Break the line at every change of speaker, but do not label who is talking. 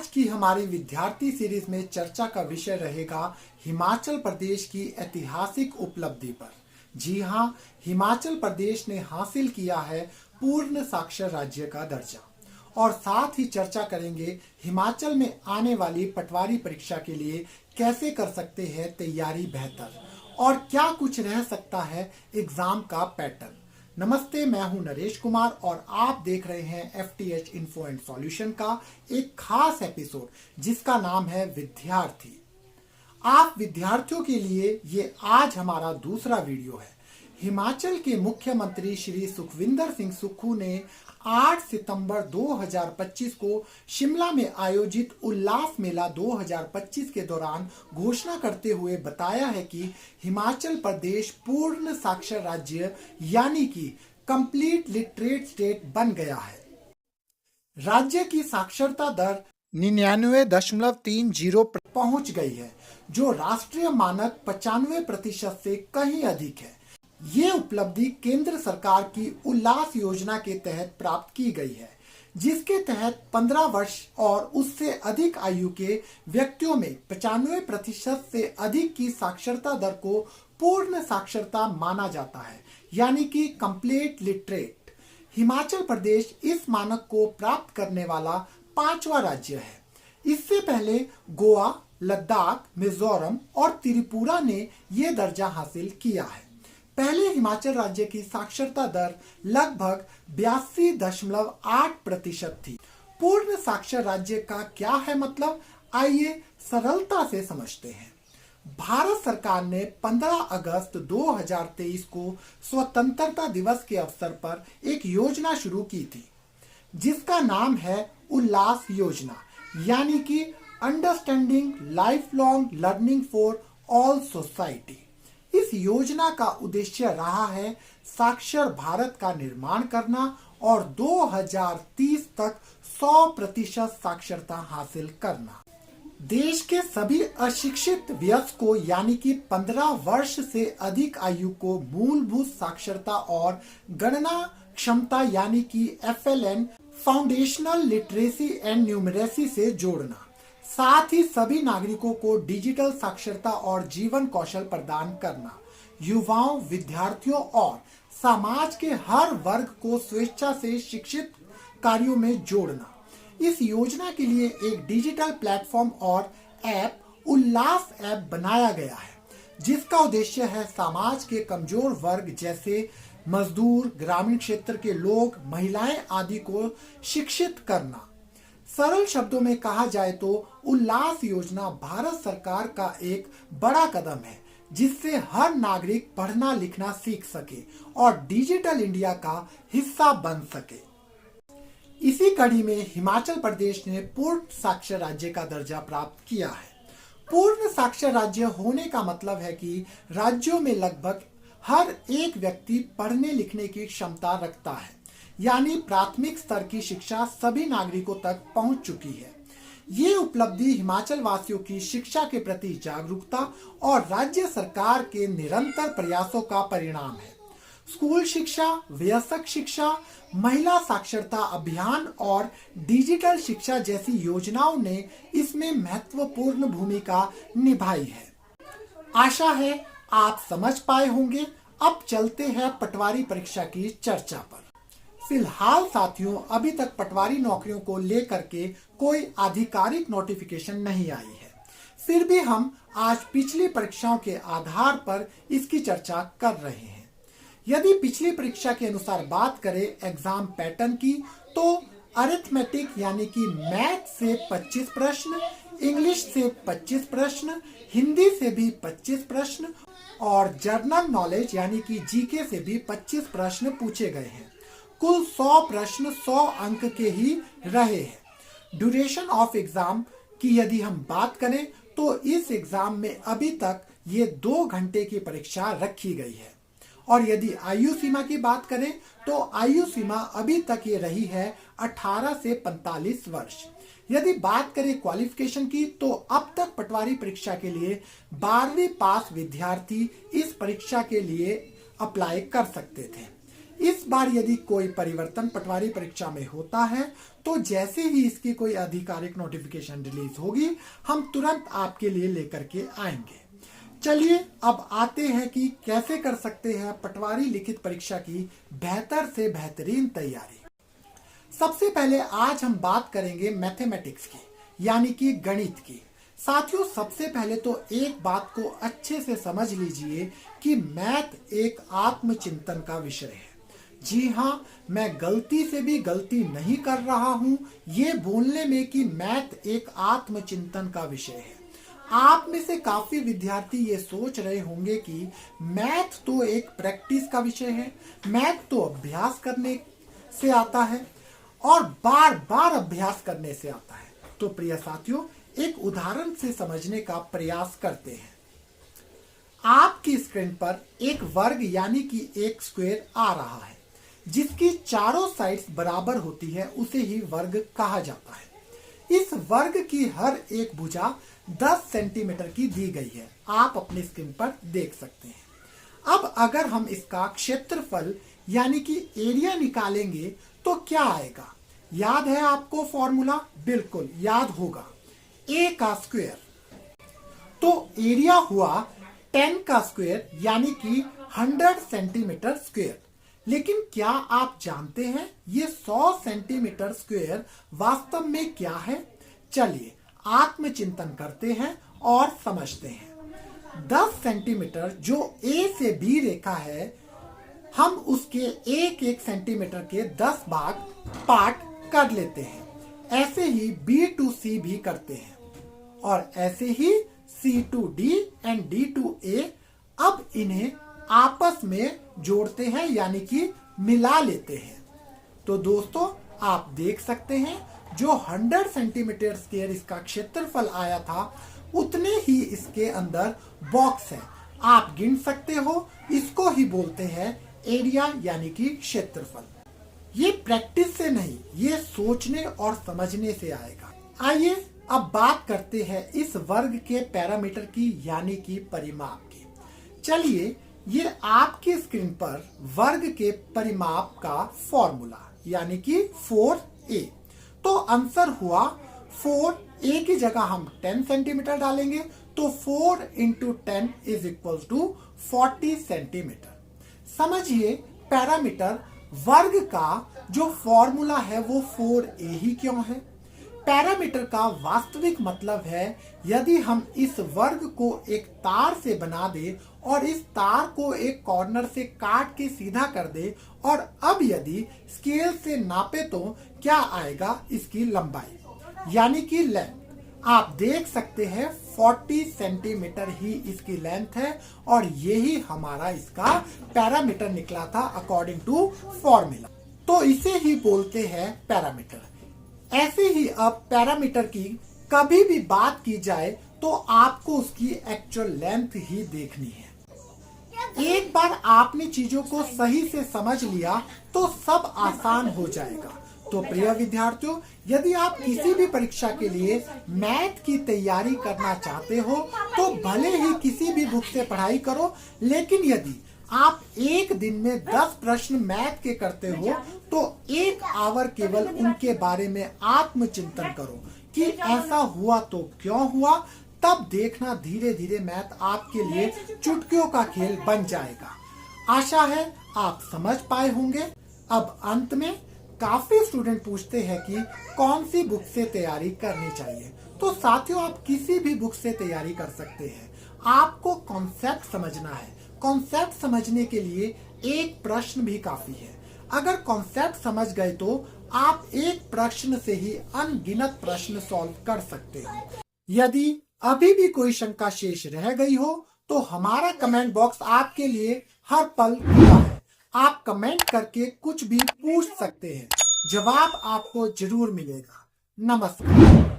की हमारी विद्यार्थी सीरीज में चर्चा का विषय रहेगा हिमाचल प्रदेश की ऐतिहासिक उपलब्धि पर। जी हां, हिमाचल प्रदेश ने हासिल किया है पूर्ण साक्षर राज्य का दर्जा। और साथ ही चर्चा करेंगे हिमाचल में आने वाली पटवारी परीक्षा के लिए कैसे कर सकते हैं तैयारी बेहतर और क्या कुछ रह सकता है एग्जाम का पैटर्न। नमस्ते, मैं हूं नरेश कुमार और आप देख रहे हैं FTH इन्फो एंड सॉल्यूशन का एक खास एपिसोड जिसका नाम है विद्यार्थी। आप विद्यार्थियों के लिए ये आज हमारा दूसरा वीडियो है। हिमाचल के मुख्यमंत्री श्री सुखविंदर सिंह सुक्खू ने 8 सितंबर 2025 को शिमला में आयोजित उल्लास मेला 2025 के दौरान घोषणा करते हुए बताया है कि हिमाचल प्रदेश पूर्ण साक्षर राज्य यानी कि कंप्लीट लिटरेट स्टेट बन गया है। राज्य की साक्षरता दर 99.30 पर पहुंच गई है, जो राष्ट्रीय मानक 95% से कहीं अधिक है। ये उपलब्धि केंद्र सरकार की उल्लास योजना के तहत प्राप्त की गई है, जिसके तहत 15 वर्ष और उससे अधिक आयु के व्यक्तियों में 95% से अधिक की साक्षरता दर को पूर्ण साक्षरता माना जाता है, यानी कि कंप्लीट लिटरेट। हिमाचल प्रदेश इस मानक को प्राप्त करने वाला 5वां राज्य है। इससे पहले गोवा, लद्दाख, मिजोरम और त्रिपुरा ने यह दर्जा हासिल किया है। पहले हिमाचल राज्य की साक्षरता दर लगभग 82.8% थी। पूर्ण साक्षर राज्य का क्या है मतलब, आइए सरलता से समझते हैं। भारत सरकार ने 15 अगस्त 2023 को स्वतंत्रता दिवस के अवसर पर एक योजना शुरू की थी, जिसका नाम है उल्लास योजना, यानी कि understanding life long learning for all society. इस योजना का उद्देश्य रहा है साक्षर भारत का निर्माण करना और 2030 तक 100% साक्षरता हासिल करना। देश के सभी अशिक्षित वयस्कों यानी कि 15 वर्ष से अधिक आयु को मूलभूत साक्षरता और गणना क्षमता यानी कि FLN foundational literacy and numeracy से जोड़ना। साथ ही सभी नागरिकों को डिजिटल साक्षरता और जीवन कौशल प्रदान करना। युवाओं, विद्यार्थियों और समाज के हर वर्ग को स्वेच्छा से शिक्षित कार्यों में जोड़ना। इस योजना के लिए एक डिजिटल प्लेटफॉर्म और ऐप उल्लास ऐप बनाया गया है, जिसका उद्देश्य है समाज के कमजोर वर्ग जैसे मजदूर, ग्रामीण क्षेत्र के लोग, महिलाएं आदि को शिक्षित करना। सरल शब्दों में कहा जाए तो उल्लास योजना भारत सरकार का एक बड़ा कदम है, जिससे हर नागरिक पढ़ना लिखना सीख सके और डिजिटल इंडिया का हिस्सा बन सके। इसी कड़ी में हिमाचल प्रदेश ने पूर्ण साक्षर राज्य का दर्जा प्राप्त किया है। पूर्ण साक्षर राज्य होने का मतलब है कि राज्यों में लगभग हर एक व्यक्ति पढ़ने लिखने की क्षमता रखता है, यानी प्राथमिक स्तर की शिक्षा सभी नागरिकों तक पहुंच चुकी है। ये उपलब्धि हिमाचल वासियों की शिक्षा के प्रति जागरूकता और राज्य सरकार के निरंतर प्रयासों का परिणाम है। स्कूल शिक्षा, वयस्क शिक्षा, महिला साक्षरता अभियान और डिजिटल शिक्षा जैसी योजनाओं ने इसमें महत्वपूर्ण भूमिका निभाई है। आशा है आप समझ पाए होंगे। अब चलते हैं पटवारी परीक्षा की चर्चा पर। फिलहाल साथियों, अभी तक पटवारी नौकरियों को लेकर के कोई आधिकारिक नोटिफिकेशन नहीं आई है। फिर भी हम आज पिछली परीक्षाओं के आधार पर इसकी चर्चा कर रहे हैं। यदि पिछली परीक्षा के अनुसार बात करें एग्जाम पैटर्न की, तो अरिथमेटिक यानी कि मैथ से 25 प्रश्न, इंग्लिश से 25 प्रश्न, हिंदी से भी 25 प्रश्न और जनरल नॉलेज यानी कि GK से भी 25 प्रश्न पूछे गए हैं। कुल 100 प्रश्न 100 अंक के ही रहे हैं। ड्यूरेशन ऑफ एग्जाम की यदि हम बात करें तो इस एग्जाम में अभी तक ये 2 घंटे की परीक्षा रखी गई है। और यदि आयु सीमा की बात करें तो आयु सीमा अभी तक ये रही है 18 से 45 वर्ष। यदि बात करें क्वालिफिकेशन की तो अब तक पटवारी परीक्षा के लिए 12वीं पास विद्यार्थी इस परीक्षा के लिए अप्लाई कर सकते थे। इस बार यदि कोई परिवर्तन पटवारी परीक्षा में होता है तो जैसे ही इसकी कोई आधिकारिक नोटिफिकेशन रिलीज होगी हम तुरंत आपके लिए लेकर के आएंगे। चलिए अब आते हैं कि कैसे कर सकते हैं पटवारी लिखित परीक्षा की बेहतर से बेहतरीन तैयारी। सबसे पहले आज हम बात करेंगे मैथमेटिक्स की, यानी कि गणित की। साथियों, सबसे पहले तो एक बात को अच्छे से समझ लीजिए कि मैथ एक आत्मचिंतन का विषय है। जी हाँ, मैं गलती से भी गलती नहीं कर रहा हूं ये बोलने में कि मैथ एक आत्मचिंतन का विषय है। आप में से काफी विद्यार्थी ये सोच रहे होंगे कि मैथ तो एक प्रैक्टिस का विषय है, मैथ तो अभ्यास करने से आता है और बार बार अभ्यास करने से आता है। तो प्रिय साथियों, एक उदाहरण से समझने का प्रयास करते हैं। आपकी स्क्रीन पर एक वर्ग यानी कि एक स्क्वायर आ रहा है जिसकी चारों साइड्स बराबर होती है, उसे ही वर्ग कहा जाता है। इस वर्ग की हर एक भुजा 10 सेंटीमीटर की दी गई है, आप अपनी स्क्रीन पर देख सकते हैं। अब अगर हम इसका क्षेत्रफल यानी कि एरिया निकालेंगे तो क्या आएगा? याद है आपको फॉर्मूला? बिल्कुल याद होगा, a का स्क्वायर। तो एरिया हुआ 10 का स्क्वायर यानी कि 100 सेंटीमीटर स्क्वायर। लेकिन क्या आप जानते हैं ये 100 सेंटीमीटर स्क्वायर वास्तव में क्या है? चलिए आत्मचिंतन करते हैं और समझते हैं। 10 सेंटीमीटर जो A से B रेखा है, हम उसके एक एक सेंटीमीटर के 10 भाग पार्ट कर लेते हैं। ऐसे ही B to C भी करते हैं और ऐसे ही C to D and D to A। अब इन्हें आपस में जोड़ते हैं यानी कि मिला लेते हैं। तो दोस्तों आप देख सकते हैं जो 100 सेंटीमीटर स्क्वायर इसका क्षेत्रफल आया था उतने ही इसके अंदर बॉक्स है। आप गिन सकते हो, इसको ही बोलते हैं एरिया यानी कि क्षेत्रफल। ये प्रैक्टिस से नहीं, ये सोचने और समझने से आएगा। आइए अब बात करते हैं इस वर्ग के पैरामीटर की यानी कि परिमाप की। चलिए ये आपकी स्क्रीन पर वर्ग के परिमाप का फॉर्मूला यानी कि 4a। तो आंसर हुआ 4a की जगह हम 10 सेंटीमीटर डालेंगे तो 4 into 10 is equal to 40 centimetre. समझिए पैरामीटर वर्ग का जो फॉर्मूला है वो 4a ही क्यों है? पैरामीटर का वास्तविक मतलब है यदि हम इस वर्ग को एक तार से बना दे और इस तार को एक कॉर्नर से काट के सीधा कर दे और अब यदि स्केल से नापे तो क्या आएगा? इसकी लंबाई यानी कि लेंथ। आप देख सकते हैं 40 सेंटीमीटर ही इसकी लेंथ है और यही हमारा इसका पैरामीटर निकला था अकॉर्डिंग टू फॉर्मूला। तो इसे ही बोलते हैं पैरामीटर। ऐसे ही अब पैरामीटर की कभी भी बात की जाए तो आपको उसकी एक्चुअल लेंथ ही देखनी है। एक बार आपने चीजों को सही से समझ लिया तो सब आसान हो जाएगा। तो प्रिय विद्यार्थियों, यदि आप किसी भी परीक्षा के लिए मैथ की तैयारी करना चाहते हो तो भले ही किसी भी बुक से पढ़ाई करो, लेकिन यदि आप एक दिन में 10 प्रश्न मैथ के करते हो तो 1 आवर केवल उनके बारे में आत्मचिंतन करो कि ऐसा हुआ तो क्यों हुआ। तब देखना धीरे धीरे मैथ आपके लिए चुटकियों का खेल बन जाएगा। आशा है आप समझ पाए होंगे। अब अंत में काफी स्टूडेंट पूछते हैं कि कौन सी बुक से तैयारी करनी चाहिए। तो साथियों, आप किसी भी बुक से तैयारी कर सकते हैं। आपको कॉन्सेप्ट समझना है। कॉन्सेप्ट समझने के लिए एक प्रश्न भी काफी है। अगर कॉन्सेप्ट समझ गए तो आप एक प्रश्न से ही अनगिनत प्रश्न सॉल्व कर सकते हो। यदि अभी भी कोई शंका शेष रह गई हो तो हमारा कमेंट बॉक्स आपके लिए हर पल खुला है। आप कमेंट करके कुछ भी पूछ सकते हैं, जवाब आपको जरूर मिलेगा। नमस्कार।